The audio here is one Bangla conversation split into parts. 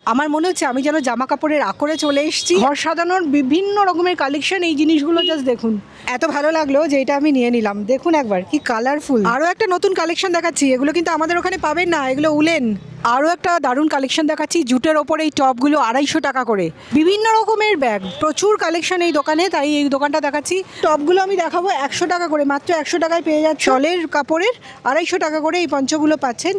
আমার মনে হচ্ছে আমি যেন জামা কাপড়ের আকরে চলে এসেছি। ঘর সাজানোর বিভিন্ন রকমের কালেকশন, এই জিনিসগুলো জাস্ট দেখুন, এত ভালো লাগলো যে এটা আমি নিয়ে নিলাম। দেখুন একবার কি কালারফুল। আরও একটা নতুন কালেকশন দেখাচ্ছি, এগুলো কিন্তু আমাদের ওখানে পাবেন না, এগুলো উলেন। আরও একটা দারুণ কালেকশন দেখাচ্ছি, জুটের ওপরে এই টপগুলো 250 টাকা করে। বিভিন্ন রকমের ব্যাগ, প্রচুর কালেকশন এই দোকানে, তাই এই দোকানটা দেখাচ্ছি। টপগুলো আমি দেখাবো 100 টাকা করে, মাত্র 100 টাকায় পেয়ে যাচ্ছে। শলের কাপড়ের 250 টাকা করে এই পঞ্চগুলো পাচ্ছেন।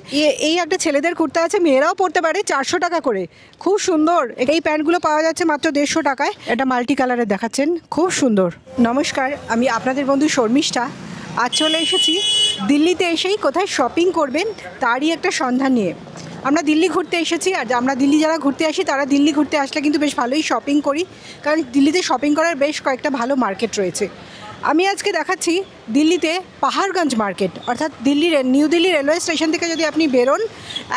এই একটা ছেলেদের কুর্তা আছে, মেয়েরাও পরতে পারে, 400 টাকা করে, খুব সুন্দর। এই প্যান্টগুলো পাওয়া যাচ্ছে মাত্র 150 টাকায়। এটা মাল্টি কালারের দেখাচ্ছেন, খুব সুন্দর। নমস্কার, আমি আপনাদের বন্ধু শর্মিষ্ঠা। আজ চলে এসেছি দিল্লিতে। এসেই কোথায় শপিং করবেন তারই একটা সন্ধান নিয়ে আমরা দিল্লি ঘুরতে এসেছি। আর আমরা দিল্লি যারা ঘুরতে আসি তারা দিল্লি ঘুরতে আসলে কিন্তু বেশ ভালোই শপিং করি, কারণ দিল্লিতে শপিং করার বেশ কয়েকটা ভালো মার্কেট রয়েছে। আমি আজকে দেখাচ্ছি দিল্লিতে পাহাড়গঞ্জ মার্কেট, অর্থাৎ নিউ দিল্লি রেলওয়ে স্টেশন থেকে যদি আপনি বেরোন,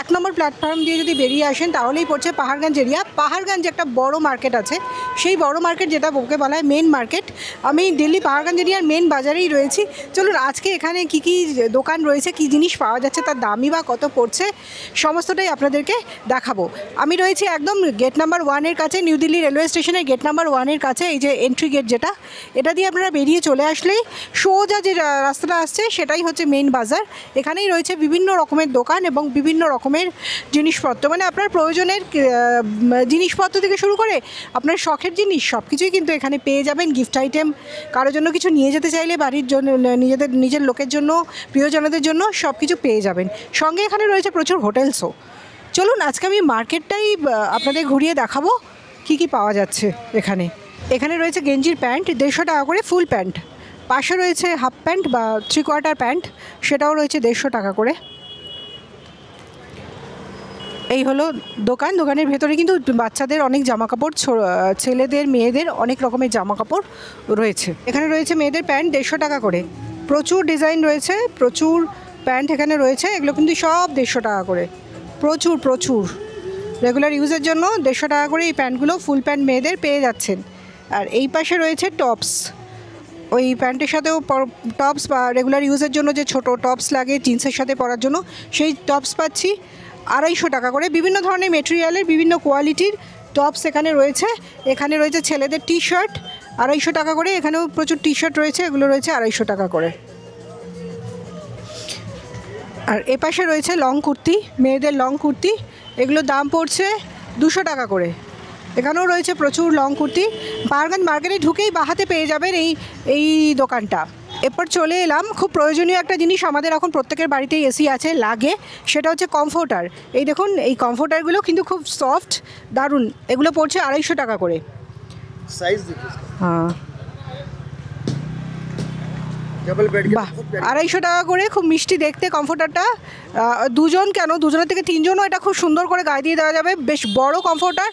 1 নম্বর প্ল্যাটফর্ম দিয়ে যদি বেরিয়ে আসেন তাহলেই পড়ছে পাহাড়গঞ্জ এরিয়া। পাহাড়গঞ্জ একটা বড় মার্কেট আছে, সেই বড় মার্কেট যেটা ওকে বলা হয় মেন মার্কেট। আমি দিল্লি পাহাড়গঞ্জ এরিয়ার মেন বাজারেই রয়েছি। চলুন আজকে এখানে কি কি দোকান রয়েছে, কি জিনিস পাওয়া যাচ্ছে, তার দামই বা কত পড়ছে, সমস্তটাই আপনাদেরকে দেখাবো। আমি রয়েছি একদম গেট নাম্বার 1-এর কাছে, নিউ দিল্লি রেলওয়ে স্টেশনের গেট নাম্বার 1-এর কাছে। এই যে এন্ট্রি গেট যেটা, এটা দিয়ে আপনারা বেরিয়ে চলে আসলেই সোজা যে রাস্তাটা আসছে সেটাই হচ্ছে মেন বাজার। এখানেই রয়েছে বিভিন্ন রকমের দোকান এবং বিভিন্ন রকমের জিনিসপত্র, মানে আপনার প্রয়োজনের জিনিসপত্র থেকে শুরু করে আপনার শখের জিনিস সব কিছুই কিন্তু এখানে পেয়ে যাবেন। গিফট আইটেম, কারোর জন্য কিছু নিয়ে যেতে চাইলে বাড়ির জন্য, নিজের লোকের জন্য, প্রিয়জনদের জন্য সব কিছু পেয়ে যাবেন। সঙ্গে এখানে রয়েছে প্রচুর হোটেলসও। চলুন আজকে আমি মার্কেটটাই আপনাদের ঘুরিয়ে দেখাবো কি কি পাওয়া যাচ্ছে এখানে। এখানে রয়েছে গেঞ্জির প্যান্ট 150 টাকা করে ফুল প্যান্ট, পাশে রয়েছে হাফ প্যান্ট বা 3/4 প্যান্ট, সেটাও রয়েছে 150 টাকা করে। এই হলো দোকান। দোকানের ভেতরে কিন্তু বাচ্চাদের অনেক জামাকাপড়, ছেলেদের মেয়েদের অনেক রকমের জামাকাপড় রয়েছে। এখানে রয়েছে মেয়েদের প্যান্ট 150 টাকা করে, প্রচুর ডিজাইন রয়েছে, প্রচুর প্যান্ট এখানে রয়েছে। এগুলো কিন্তু সব 150 টাকা করে, প্রচুর রেগুলার ইউজের জন্য 150 টাকা করে এই প্যান্টগুলো, ফুল প্যান্ট মেয়েদের পেয়ে যাচ্ছেন। আর এই পাশে রয়েছে টপস, ওই প্যান্টের সাথেও টপস বা রেগুলার ইউজের জন্য যে ছোট টপস লাগে জিন্সের সাথে পরার জন্য, সেই টপস পাচ্ছি 250 টাকা করে। বিভিন্ন ধরনের মেটেরিয়ালের, বিভিন্ন কোয়ালিটির টপস এখানে রয়েছে। এখানে রয়েছে ছেলেদের টি শার্ট 250 টাকা করে, এখানেও প্রচুর টি শার্ট রয়েছে, এগুলো রয়েছে 250 টাকা করে। আর এপাশে রয়েছে লং কুর্তি, মেয়েদের লং কুর্তি, এগুলো দাম পড়ছে 200 টাকা করে। এখানেও রয়েছে প্রচুর লং কুর্তি। পাহাড়গঞ্জ মার্কেটে ঢুকেই বাহাতে পেয়ে যাবেন এই দোকানটা। এরপর চলে এলাম খুব প্রয়োজনীয় একটা জিনিস, আমাদের এখন প্রত্যেকের বাড়িতেই এসি আছে, লাগে, সেটা হচ্ছে কমফোর্টার। এই দেখুন, এই কমফোর্টারগুলো কিন্তু খুব সফট, দারুণ। এগুলো পড়ছে 250 টাকা করে। সাইজ দেখুন, হ্যাঁ, ডাবল বেড বাহ, 250 টাকা করে, খুব মিষ্টি দেখতে কমফোর্টারটা। দুজনের থেকে 3জনও এটা খুব সুন্দর করে গায়ে দিয়ে দেওয়া যাবে। বেশ বড় কমফোর্টার,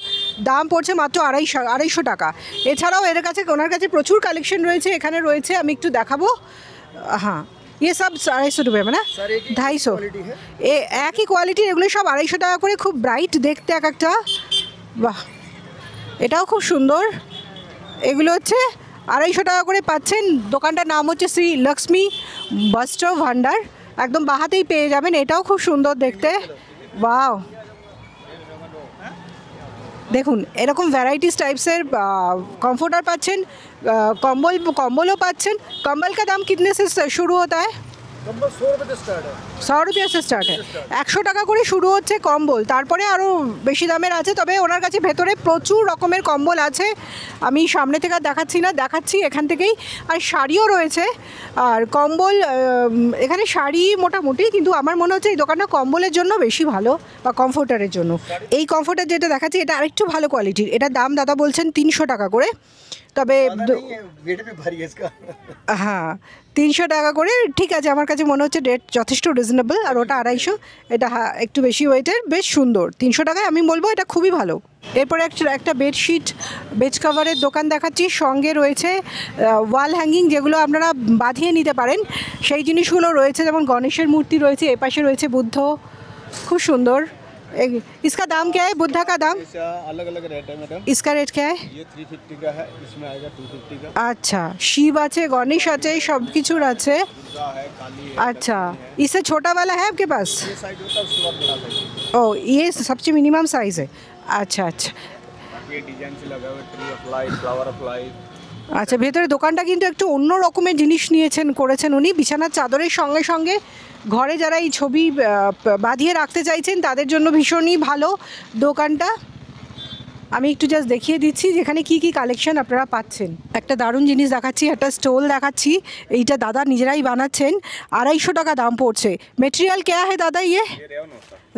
দাম পড়ছে মাত্র 250 টাকা। এছাড়াও ওনার কাছে প্রচুর কালেকশন রয়েছে। এখানে রয়েছে, আমি একটু দেখাবো। হ্যাঁ, ये सब 250 रुपये में ना, 250 एक ही क्वालिटी। এগুলো সব 250 টাকা করে, খুব ব্রাইট দেখতে এক একটা। বাহ, এটাও খুব সুন্দর। এগুলো হচ্ছে 250 টাকা করে পাচ্ছেন। দোকানটার নাম হচ্ছে শ্রী লক্ষ্মী বস্ত্র ভান্ডার, একদম বাহাতেই পেয়ে যাবেন। এটাও খুব সুন্দর দেখতে, ওয়াও। দেখুন এরকম ভ্যারাইটিস টাইপসের কমফোর্টার পাচ্ছেন, কম্বলও পাচ্ছেন। कम्बल का दाम कितने से शुरू होता है? কম্বল 100 रुपए से स्टार्ट है। 100 रुपये से स्टार्ट है। 100 টাকা করে শুরু হচ্ছে কম্বল, তারপরে আরও বেশি দামের আছে। তবে ওনার কাছে ভেতরে প্রচুর রকমের কম্বল আছে, আমি সামনে থেকে আর দেখাচ্ছি না, দেখাচ্ছি এখান থেকেই। আর শাড়িও রয়েছে, আর কম্বল, এখানে শাড়ি মোটামুটি, কিন্তু আমার মনে হচ্ছে এই দোকানটা কম্বলের জন্য বেশি ভালো, বা কমফোর্টারের জন্য। এই কমফোর্টার যেটা দেখাচ্ছি এটা আরেকটু ভালো কোয়ালিটির। এটার দাম দাদা বলছেন 300 টাকা করে, তবে হ্যাঁ 300 টাকা করে, ঠিক আছে। আমার কাছে মনে হচ্ছে রেট যথেষ্ট রিজনেবল। আর ওটা 250, এটা একটু বেশি ওয়েটের, বেশ সুন্দর। 300 টাকায় আমি বলবো এটা খুবই ভালো। এরপরে একটা বেডশিট, বেড কাভারের দোকান দেখাচ্ছি। সঙ্গে রয়েছে ওয়াল হ্যাঙ্গিং, যেগুলো আপনারা বাঁধিয়ে নিতে পারেন, সেই জিনিসগুলো রয়েছে। যেমন গণেশের মূর্তি রয়েছে, এপাশে রয়েছে বুদ্ধ, খুব সুন্দর। इसका दाम क्या है? बुद्धा का दाम अलग अलग रेट है मैडम। इसका रेट क्या है? ये 350 का है, इसमें आएगा 250 का। अच्छा, शिव আছে, गणेश আছে, सब কিছুর আছে। दुर्गा है, काली है। अच्छा, इससे छोटा वाला है आपके पास? ये साइज होता है, उसके बाद बड़ा साइज। ओ, ये सबसे मिनिमम साइज़ है। আচ্ছা আচ্ছা ये डिजाइन से लगा हुआ tree of life, flower of life. আচ্ছা, ভেতরে দোকানটা কিন্তু একটু অন্য রকমের জিনিস করেছেন উনি। বিছানার চাদরের সঙ্গে সঙ্গে ঘরে যারা এই ছবি বাঁধিয়ে রাখতে চাইছেন তাদের জন্য ভীষণই ভালো দোকানটা। আমি একটু জাস্ট দেখিয়ে দিচ্ছি যেখানে কি কি কালেকশন আপনারা পাচ্ছেন। একটা দারুণ জিনিস দেখাচ্ছি, একটা স্টোল দেখাচ্ছি। এইটা দাদা নিজেরাই বানাচ্ছেন, 250 টাকা দাম পড়ছে। মেটেরিয়াল কে है দাদা ইয়ে?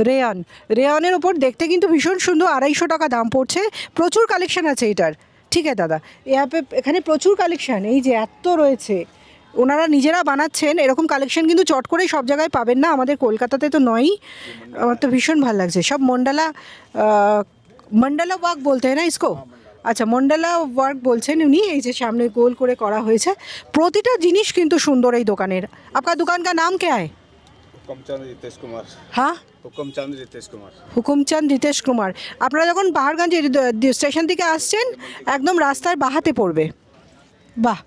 রেয়ন। রেয়নের ওপর দেখতে কিন্তু ভীষণ সুন্দর, 250 টাকা দাম পড়ছে। প্রচুর কালেকশন আছে এটার। ঠিক আছে দাদা, এখানে প্রচুর কালেকশন, এই যে এত রয়েছে, ওনারা নিজেরা বানাচ্ছেন। এরকম কালেকশন কিন্তু চট করেই সব জায়গায় পাবেন না, আমাদের কলকাতাতে তো নয়ই। আমার তো ভীষণ ভালো লাগছে। সব মন্ডালা ওয়ার্ক বলতে হয় না ইসকো? আচ্ছা, মন্ডালা ওয়ার্ক বলছেন উনি। এই যে সামনে গোল করে করা হয়েছে, প্রতিটা জিনিস কিন্তু সুন্দর এই দোকানের। আপনার দোকান কা নাম কে হয়? हुकुमचंद रितेश कुमार। হ্যাঁ, हुकुमचंद रितेश कुमार। হুকুমচাঁদ রিতেশ কুমার। আপনারা যখন পাহাড়গঞ্জ স্টেশন থেকে আসছেন একদম রাস্তার বাহাতে পড়বে। বাহ,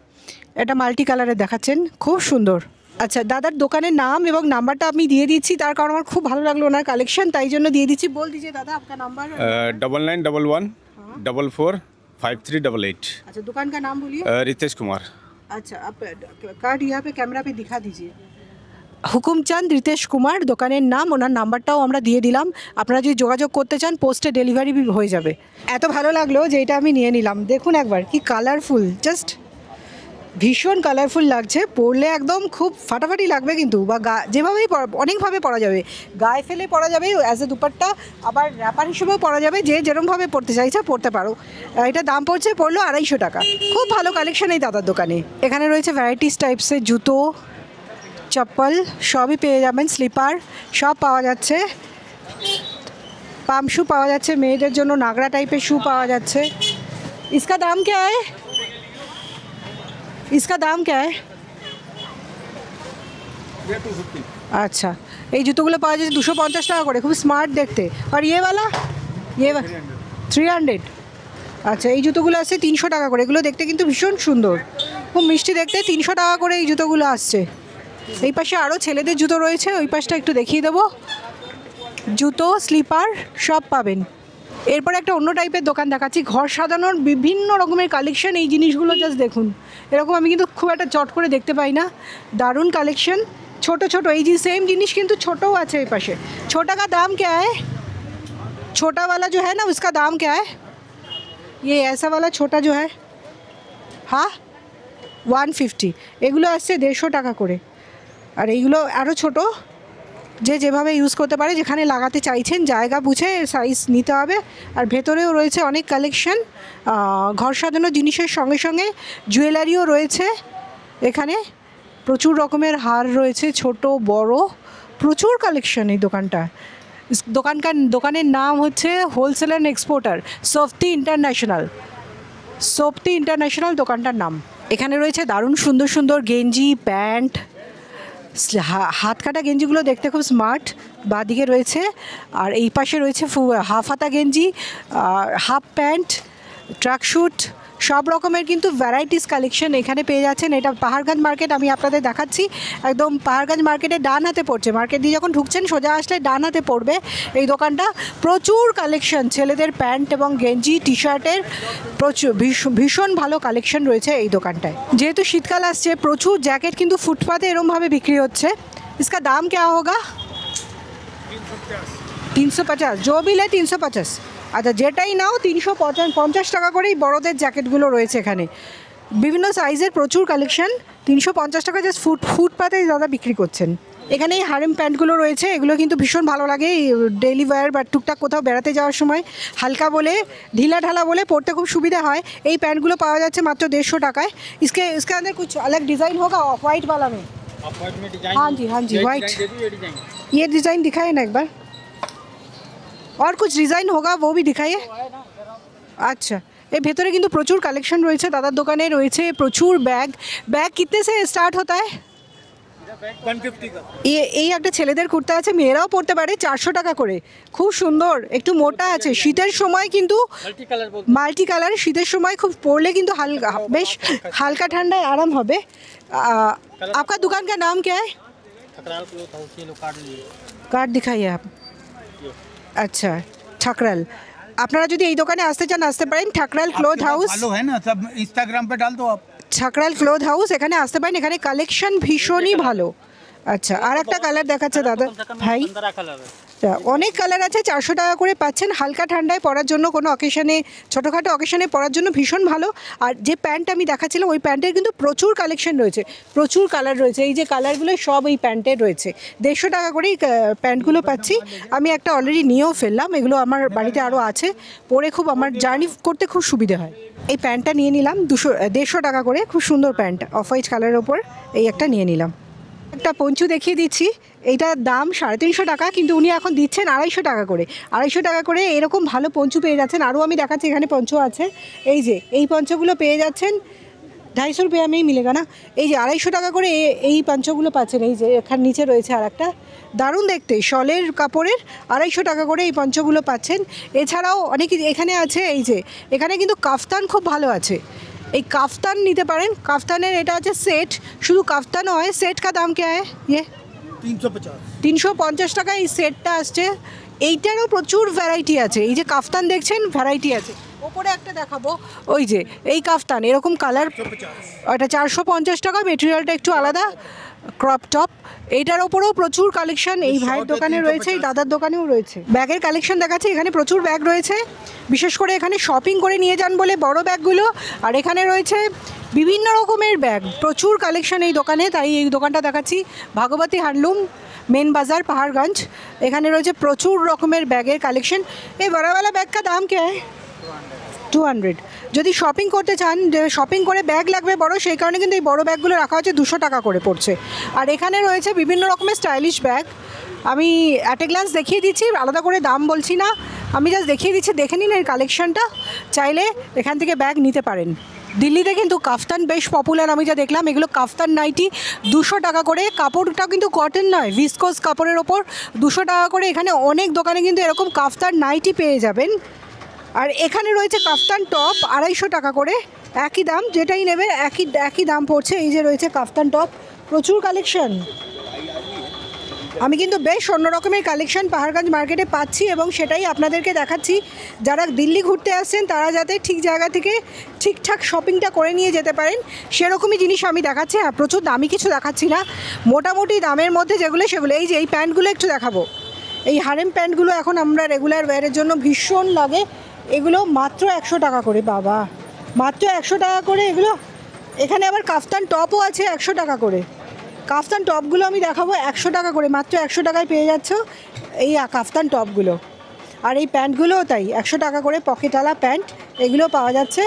এটা মাল্টি কালারে দেখাচ্ছেন, খুব সুন্দর। আচ্ছা, দাদার দোকানের নাম এবং নাম্বারটা আমি দিয়ে দিচ্ছি, তার কারণ আমার খুব ভালো লাগলো ওনার কালেকশন, তাই জন্য দিয়ে দিচ্ছি। বল দিজিয়ে দাদা আপনার নাম্বার। 9911445388। अच्छा, दुकान का नाम बोलिए। रितेश कुमार। अच्छा, आप कार्ड यहाँ पे कैमरा पे दिखा दीजिए। হুকুমচাঁদ রিতেশ কুমার দোকানের নাম, ওনার নাম্বারটাও আমরা দিয়ে দিলাম। আপনারা যদি যোগাযোগ করতে চান পোস্টে ডেলিভারি হয়ে যাবে। এত ভালো লাগলো যে এটা আমি নিয়ে নিলাম। দেখুন একবার কি কালারফুল, জাস্ট ভীষণ কালারফুল লাগছে। পরলে একদম খুব ফাটাফাটি লাগবে কিন্তু, বা যেভাবেই অনেকভাবে পরা যাবে। গায়ে ফেলে পরা যাবে অ্যাজ এ দুপাট্টা, আবার র্যাপার হিসেবেও পরা যাবে। যে যেরমভাবে পরতে চাইছে পরতে পারো। এটা দাম পড়লো 250 টাকা। খুব ভালো কালেকশন এই দাদার দোকানে। এখানে রয়েছে ভ্যারাইটিস টাইপসের জুতো, চপ্পল সবই পেয়ে যাবেন। স্লিপার সব পাওয়া যাচ্ছে। পাম শু পাওয়া যাচ্ছে, মেয়েদের জন্য নাগরা টাইপের শু পাওয়া যাচ্ছে। इसका दाम क्या है? इसका दाम क्या है? ये 250। আচ্ছা, এই জুতোগুলো পাওয়া যাচ্ছে 250 টাকা করে, খুব স্মার্ট দেখতে। আর ইয়ে 300। আচ্ছা, এই জুতোগুলো আসছে 300 টাকা করে। এগুলো দেখতে কিন্তু ভীষণ সুন্দর, খুব মিষ্টি দেখতে। 300 টাকা করে এই জুতোগুলো আসছে। এই পাশে আরও ছেলেদের জুতো রয়েছে, ওই পাশটা একটু দেখিয়ে দেবো। জুতো, স্লিপার সব পাবেন। এরপর একটা অন্য টাইপের দোকান দেখাচ্ছি, ঘর সাজানোর বিভিন্ন রকমের কালেকশন। এই জিনিসগুলো জাস্ট দেখুন, এরকম আমি কিন্তু খুব একটা চট করে দেখতে পাই না। দারুণ কালেকশন, ছোট ছোট। এই যে সেম জিনিস কিন্তু ছোটও আছে এই পাশে। ছোটা का दाम क्या है? छोटा वाला जो है ना उसका दाम क्या है? ये ऐसा वाला छोटा जो है, हाँ 150। এগুলো আসছে 150 টাকা করে। আর এইগুলো আরও ছোটো, যে যেভাবে ইউজ করতে পারে, যেখানে লাগাতে চাইছেন জায়গা বুঝে সাইজ নিতে হবে। আর ভেতরেও রয়েছে অনেক কালেকশন, ঘর সাজানোর জিনিসের সঙ্গে সঙ্গে জুয়েলারিও রয়েছে। এখানে প্রচুর রকমের হার রয়েছে, ছোট বড়, প্রচুর কালেকশন এই দোকানটা। দোকানের নাম হচ্ছে হোলসেল অ্যান্ড এক্সপোর্টার সোফতি ইন্টারন্যাশনাল দোকানটার নাম। এখানে রয়েছে দারুণ সুন্দর সুন্দর গেঞ্জি, প্যান্ট। হাত কাটা গেঞ্জিগুলো দেখতে খুব স্মার্ট, বাঁদিকে রয়েছে। আর এই পাশে রয়েছে হাফ হাতা গেঞ্জি, হাফ প্যান্ট, ট্রাক স্যুট, সব রকমের কিন্তু ভ্যারাইটিস কালেকশন এখানে পেয়ে যাচ্ছেন। এটা পাহাড়গঞ্জ মার্কেট আমি আপনাদের দেখাচ্ছি, একদম পাহাড়গঞ্জ মার্কেটের ডান হাতে পড়ছে। মার্কেট দিয়ে যখন ঢুকছেন সোজা আসলে ডান হাতে পড়বে এই দোকানটা। প্রচুর কালেকশন, ছেলেদের প্যান্ট এবং গেঞ্জি, টি শার্টের প্রচুর ভীষণ ভালো কালেকশন রয়েছে এই দোকানটায়। যেহেতু শীতকাল আসছে, প্রচুর জ্যাকেট কিন্তু ফুটপাতে এরমভাবে বিক্রি হচ্ছে। इसका दाम क्या होगा? 350। जो भी ले 350। আচ্ছা, যেটাই নাও 350 টাকা করেই বড়দের জ্যাকেটগুলো রয়েছে এখানে। বিভিন্ন সাইজের প্রচুর কালেকশন, 350 টাকা জাস্ট ফুটপাতেই দাদা বিক্রি করছেন। এখানে এই হারেম প্যান্টগুলো রয়েছে, এগুলো কিন্তু ভীষণ ভালো লাগে ডেইলি ওয়্যার বা টুকটাক কোথাও বেড়াতে যাওয়ার সময়। হালকা বলে, ঢিলা ঢালা বলে পরতে খুব সুবিধা হয়। এই প্যান্টগুলো পাওয়া যাচ্ছে মাত্র 150 টাকায়। इसके अंदर कुछ अलग डिज़ाइन होगा वाइट वाला में? हाँ जी वाइट। ये डिज़ाइन दिखाइए ना एक बार, और कुछ डिज़ाइन होगा वो भी दिखाइए। আচ্ছা, এর ভেতরে কিন্তু প্রচুর কালেকশন রয়েছে। দাদার দোকানে রয়েছে প্রচুর ব্যাগ। ব্যাগ কিতনে সে স্টার্ট হতা है? 150 का। এই একটা ছেলেদের কুর্তা আছে, মেয়েরাও পরতে পারে, 400 টাকা করে। খুব সুন্দর, একটু মোটা আছে। শীতের সময় কিন্তু মাল্টি কালার, শীতের সময় খুব পরলে কিন্তু বেশ হালকা ঠান্ডায় আরাম হবে। आपका दुकान का नाम क्या है? कार्ड दिखाइए आप। अच्छा, ठाकराल। আপনারা যদি এই দোকানে আসতে চান আসতে পারেন। ঠাকরাল ক্লথ হাউস, फॉलो है ना, सब इंस्टाग्राम पे डाल दो आप। ঠাকরাল ক্লথ হাউস, এখানে আসতে পারেন। এখানে কালেকশন ভীষণই ভালো। আচ্ছা, আর একটা কালার দেখাচ্ছে দাদা ভাই। তা অনেক কালার আছে, 400 টাকা করে পাচ্ছেন। হালকা ঠান্ডায় পরার জন্য, কোনো অকেশনে, ছোটোখাটো অকেশনে পরার জন্য ভীষণ ভালো। আর যে প্যান্ট আমি দেখাচ্ছিলাম ওই প্যান্টের কিন্তু প্রচুর কালেকশন রয়েছে, প্রচুর কালার রয়েছে। এই যে কালারগুলো সব এই প্যান্টের রয়েছে। 150 টাকা করেই প্যান্টগুলো পাচ্ছি। আমি একটা অলরেডি নিয়েও ফেললাম, এগুলো আমার বাড়িতে আরও আছে, পরে খুব আমার জার্নি করতে খুব সুবিধে হয়। এই প্যান্টটা নিয়ে নিলাম 150 টাকা করে, খুব সুন্দর প্যান্ট, অফ হোয়াইট কালারের ওপর এই একটা নিয়ে নিলাম। একটা পঞ্চু দেখিয়ে দিচ্ছি, এইটার দাম 350 টাকা, কিন্তু উনি এখন দিচ্ছেন 250 টাকা করে। 250 টাকা করে এরকম ভালো পঞ্চু পেয়ে যাচ্ছেন। আরও আমি দেখাচ্ছি, এখানে পঞ্চু আছে। এই যে এই পঞ্চগুলো পেয়ে যাচ্ছেন 250 রুপিয়া মেই মিলেগা না। এই যে 250 টাকা করে এই পঞ্চগুলো পাচ্ছেন। এই যে এখানে নিচে রয়েছে আর একটা, দারুণ দেখতে, শলের কাপড়ের, 250 টাকা করে এই পঞ্চগুলো পাচ্ছেন। এছাড়াও অনেক এখানে আছে। এই যে এখানে কিন্তু কাফতান খুব ভালো আছে, এই কাফতান নিতে পারেন। কাফতানের এটা আছে সেট, শুধু কাফতান হয়। সেট কা দাম কে হয়? ইয়ে 350 টাকা এই সেটটা আসছে। এইটারও প্রচুর ভ্যারাইটি আছে। এই যে কাফতান দেখছেন, ভ্যারাইটি আছে। ওপরে একটা দেখাবো, ওই যে এই কাফতান, এরকম কালার, ওটা 450 টাকা। মেটেরিয়ালটা একটু আলাদা, ক্রপ টপ। এইটার ওপরেও প্রচুর কালেকশন এই ভাইয়ের দোকানে রয়েছে, এই দাদার দোকানেও রয়েছে। ব্যাগের কালেকশন দেখাচ্ছে, এখানে প্রচুর ব্যাগ রয়েছে। বিশেষ করে এখানে শপিং করে নিয়ে যান বলে বড় ব্যাগগুলো। আর এখানে রয়েছে বিভিন্ন রকমের ব্যাগ, প্রচুর কালেকশন এই দোকানে। তাই এই দোকানটা দেখাচ্ছি, ভাগবতী হ্যান্ডলুম, মেন বাজার, পাহাড়গঞ্জ। এখানে রয়েছে প্রচুর রকমের ব্যাগের কালেকশন। এই বড়াওয়ালা ব্যাগ কা দাম কে? 200। যদি শপিং করতে চান, যে শপিং করে ব্যাগ লাগবে বড়, সেই কারণে কিন্তু এই বড় ব্যাগগুলো রাখা হচ্ছে, 200 টাকা করে পড়ছে। আর এখানে রয়েছে বিভিন্ন রকমের স্টাইলিশ ব্যাগ। আমি অ্যাট এ গ্লান্স দেখিয়ে দিচ্ছি, আলাদা করে দাম বলছি না, আমি জাস্ট দেখিয়ে দিচ্ছি, দেখে নিন এর কালেকশনটা। চাইলে এখান থেকে ব্যাগ নিতে পারেন। দিল্লিতে কিন্তু কাফতান বেশ পপুলার, আমি যা দেখলাম। এগুলো কাফতান নাইটি 200 টাকা করে। কাপড়টা কিন্তু কটন নয়, ভিসকোস কাপড়ের ওপর 200 টাকা করে। এখানে অনেক দোকানে কিন্তু এরকম কাফতান নাইটি পেয়ে যাবেন। আর এখানে রয়েছে কাফতান টপ 250 টাকা করে, একই দাম, যেটাই নেবে একই দাম পড়ছে। এই যে রয়েছে কাফতান টপ, প্রচুর কালেকশন। আমি কিন্তু বেশ অন্য রকমের কালেকশন পাহাড়গঞ্জ মার্কেটে পাচ্ছি, এবং সেটাই আপনাদেরকে দেখাচ্ছি। যারা দিল্লি ঘুরতে আসছেন তারা যাতে ঠিক জায়গা থেকে ঠিকঠাক শপিংটা করে নিয়ে যেতে পারেন, সেরকমই জিনিস আমি দেখাচ্ছি। আর প্রচুর দামি কিছু দেখাচ্ছি না, মোটামুটি দামের মধ্যে যেগুলো সেগুলো। এই যে এই প্যান্টগুলো একটু দেখাবো, এই হারেম প্যান্টগুলো এখন আমরা রেগুলার ওয়্যারের জন্য ভীষণ লাগে। এগুলো মাত্র 100 টাকা করে। বাবা, মাত্র 100 টাকা করে এগুলো। এখানে আবার কাফতান টপও আছে 100 টাকা করে। কাফতান টপগুলো আমি দেখাবো 100 টাকা করে, মাত্র 100 টাকায় পেয়ে যাচ্ছ এই কাফতান টপগুলো। আর এই প্যান্টগুলোও তাই, 100 টাকা করে, পকেটওয়ালা প্যান্ট, এগুলো পাওয়া যাচ্ছে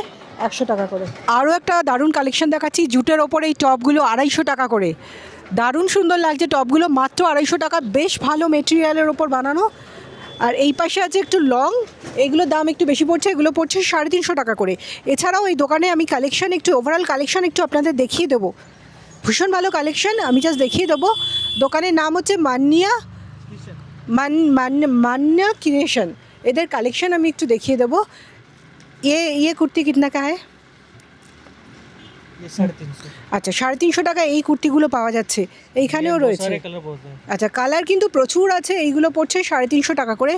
100 টাকা করে। আরও একটা দারুণ কালেকশন দেখাচ্ছি, জুটের ওপরে এই টপগুলো 250 টাকা করে। দারুণ সুন্দর লাগছে টপগুলো, মাত্র 250 টাকা, বেশ ভালো মেটেরিয়ালের ওপর বানানো। আর এই পাশে আছে একটু লং, এগুলোর দাম একটু বেশি পড়ছে, এগুলো পড়ছে 350 টাকা করে। এছাড়াও এই দোকানে আমি কালেকশন একটু, ওভারঅল কালেকশন একটু আপনাদের দেখিয়ে দেবো। ভীষণ ভালো কালেকশন, আমি জাস্ট দেখিয়ে দেবো। দোকানের নাম হচ্ছে মান্না ক্রিয়েশন। এদের কালেকশন আমি একটু দেখিয়ে দেবো। ये কুর্তি কিতনা কা হ্যায়? 350। আচ্ছা, 350 টাকা এই কুর্তিগুলো পাওয়া যাচ্ছে। এইখানেও রয়েছে। আচ্ছা, কালার কিন্তু প্রচুর আছে। এইগুলো পড়ছে 350 টাকা করে।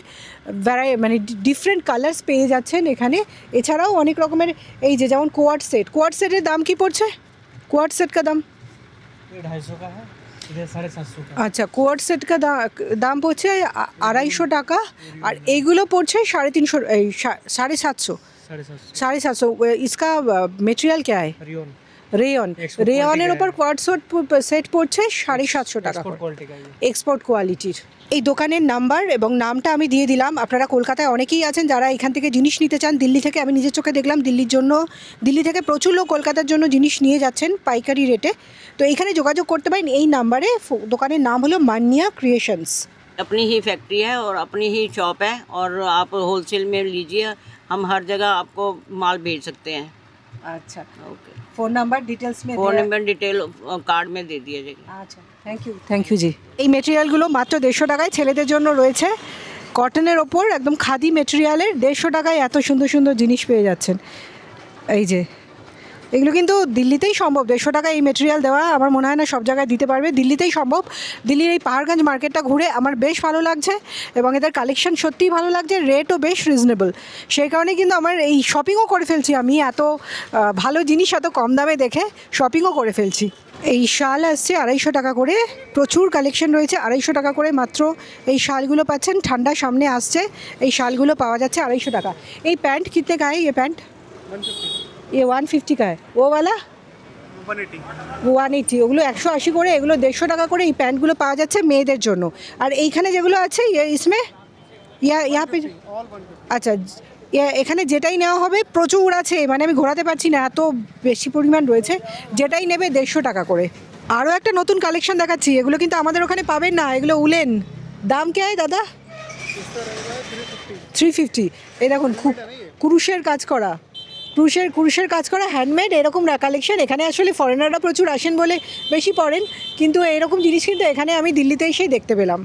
মানে ডিফারেন্ট কালার্স পেয়ে যাচ্ছেন এখানে। এছাড়াও অনেক রকমের, এই যে যেমন কোয়ার্ড সেটের দাম কি পড়ছে? কোয়ার্ড সেট কা দাম 250 का है, इधर 750 का। আচ্ছা, কোয়ার্ড সেট কা দাম পড়ছে 250 টাকা। আর এইগুলো পড়ছে 350, 750। 750। इसका मटेरियल क्या है? रेयन। रेयনের ওপর কোয়ার্ড সেট পড়ছে 750 টাকা। এক্সপোর্ট কোয়ালিটির। এই দোকানের নাম্বার এবং নামটা আমি দিয়ে দিলাম। আপনারা কলকাতায় অনেকেই আছেন যারা এখান থেকে জিনিস নিতে চান। দিল্লি থেকে আমি নিজের চোখে দেখলাম, দিল্লি থেকে প্রচুর লোক কলকাতার জন্য জিনিস নিয়ে যাচ্ছেন পাইকারি রেটে। তো এইখানে যোগাযোগ করতে পারেন এই নাম্বারে। দোকানের নাম হলো মান্নিয়া ক্রিয়েশনস। अपनी ही फैक्ट्री है और अपनी ही शॉप है, और आप होलसेल में लीजिए, हम हर जगह आपको माल भेज सकते हैं। আচ্ছা, ओके, ফোন নাম্বার ডিটেলস মে फ़ोन नंबर डिटेल कार्ड में दे दिया जाएगा। আচ্ছা, থ্যাংক ইউ জি। এই মেটেরিয়ালগুলো মাত্র 150 টাকায় ছেলেদের জন্য রয়েছে, কটনের ওপর একদম খাদি মেটেরিয়ালের। 150 টাকায় এত সুন্দর সুন্দর জিনিস পেয়ে যাচ্ছেন। এই যে এগুলো কিন্তু দিল্লিতেই সম্ভব, 150 টাকা এই মেটেরিয়াল দেওয়া আমার মনে হয় না সব জায়গায় দিতে পারবে, দিল্লিতেই সম্ভব। দিল্লির এই পাহাড়গঞ্জ মার্কেটটা ঘুরে আমার বেশ ভালো লাগছে এবং এদের কালেকশন সত্যিই ভালো লাগছে, রেটও বেশ রিজনেবল। সেই কারণে কিন্তু আমার এই শপিংও করে ফেলছি, আমি এত ভালো জিনিস এত কম দামে দেখে শপিংও করে ফেলছি। এই শাল আসছে 250 টাকা করে, প্রচুর কালেকশন রয়েছে, 250 টাকা করে মাত্র এই শালগুলো পাচ্ছেন। ঠান্ডা সামনে আসছে, এই শালগুলো পাওয়া যাচ্ছে 250 টাকা। এই पैंट कितने का है ये पैंट? 150 ये 150 का है। वो वाला 180, ওগুলো 180 করে, এগুলো 150 টাকা করে এই প্যান্টগুলো পাওয়া যাচ্ছে মেয়েদের জন্য। আর এইখানে যেগুলো আছে ইসমে ইয়া পে আচ্ছা, এখানে যেটাই নেওয়া হবে প্রচুর আছে, মানে আমি ঘোরাতে পারছি না, এত বেশি পরিমাণ রয়েছে। যেটাই নেবে 150 টাকা করে। আরও একটা নতুন কালেকশন দেখাচ্ছি, এগুলো কিন্তু আমাদের ওখানে পাবেন না, এগুলো উলেন। দাম কে হয় দাদা? 350। এই দেখুন খুব কুরুশের কাজ করা, কুরুশের কাজ করা হ্যান্ডমেড এরকম কালেকশন। এখানে আসলে ফরেনাররা প্রচুর আসেন বলে বেশি পড়েন, কিন্তু এরকম জিনিস কিন্তু এখানে আমি দিল্লিতে এসেই দেখতে পেলাম।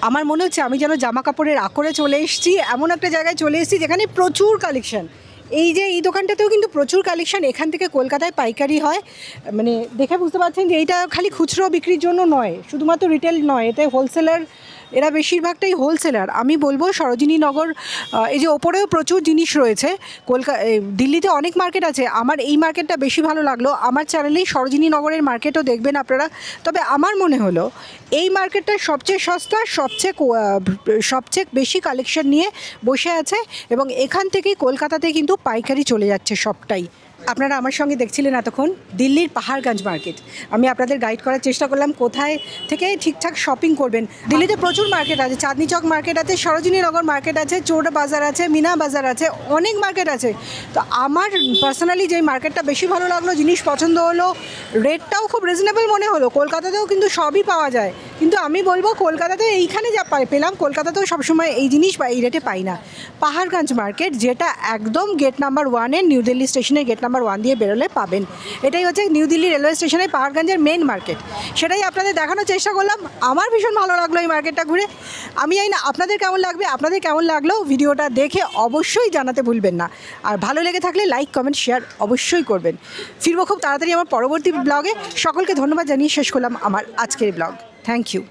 আমার মনে হচ্ছে আমি যেন জামা কাপড়ের আকরে চলে এসেছি, এমন একটা জায়গায় চলে এসেছি যেখানে প্রচুর কালেকশন। এই যে এই দোকানটাতেও কিন্তু প্রচুর কালেকশন, এখান থেকে কলকাতায় পাইকারি হয়, মানে দেখে বুঝতে পারছেন যে এইটা খালি খুচরো বিক্রির জন্য নয়, শুধুমাত্র রিটেল নয়, এতে হোলসেলার, এরা বেশিরভাগটাই হোলসেলার। আমি বলবো সরোজিনী নগর, এই যে ওপরেও প্রচুর জিনিস রয়েছে। দিল্লিতে অনেক মার্কেট আছে, আমার এই মার্কেটটা বেশি ভালো লাগলো। আমার চ্যানেলেই সরোজিনী নগরের মার্কেটও দেখবেন আপনারা। তবে আমার মনে হলো এই মার্কেটটা সবচেয়ে সস্তা, সবচেয়ে বেশি কালেকশন নিয়ে বসে আছে, এবং এখান থেকেই কলকাতাতে কিন্তু পাইকারি চলে যাচ্ছে সবটাই। আপনারা আমার সঙ্গে দেখছিলেন এতক্ষণ দিল্লির পাহাড়গঞ্জ মার্কেট। আমি আপনাদের গাইড করার চেষ্টা করলাম কোথায় থেকে ঠিকঠাক শপিং করবেন। দিল্লিতে প্রচুর মার্কেট আছে, চাঁদনি চক মার্কেট আছে, সরোজিনী নগর মার্কেট আছে, চোর বাজার আছে, মিনা বাজার আছে, অনেক মার্কেট আছে। তো আমার পার্সোনালি যেই মার্কেটটা বেশি ভালো লাগলো, জিনিস পছন্দ হলো, রেটটাও খুব রিজনেবল মনে হলো। কলকাতাতেও কিন্তু সবই পাওয়া যায়, কিন্তু আমি বলবো কলকাতাতে এইখানে যা পেলাম, কলকাতাতেও সবসময় এই জিনিস বা এই রেটে পাই না। পাহাড়গঞ্জ মার্কেট, যেটা একদম গেট নাম্বার 1-এ নিউ দিল্লি স্টেশনের গেট নাম্বার 1 দিয়ে বেরোলে পাবেন। এটাই হচ্ছে নিউ দিল্লি রেলওয়ে স্টেশনের পাহাড়গঞ্জের মেন মার্কেট। সেটাই আপনাদের দেখানোর চেষ্টা করলাম। আমার ভীষণ ভালো লাগলো এই মার্কেটটা ঘুরে। আমি জানি না আপনাদের কেমন লাগবে, আপনাদের কেমন লাগলো ভিডিওটা দেখে অবশ্যই জানাতে ভুলবেন না। আর ভালো লেগে থাকলে লাইক, কমেন্ট, শেয়ার অবশ্যই করবেন। ফিরবো খুব তাড়াতাড়ি আমার পরবর্তী ব্লগে। সকলকে ধন্যবাদ জানিয়ে শেষ করলাম আমার আজকের ব্লগ। Thank you.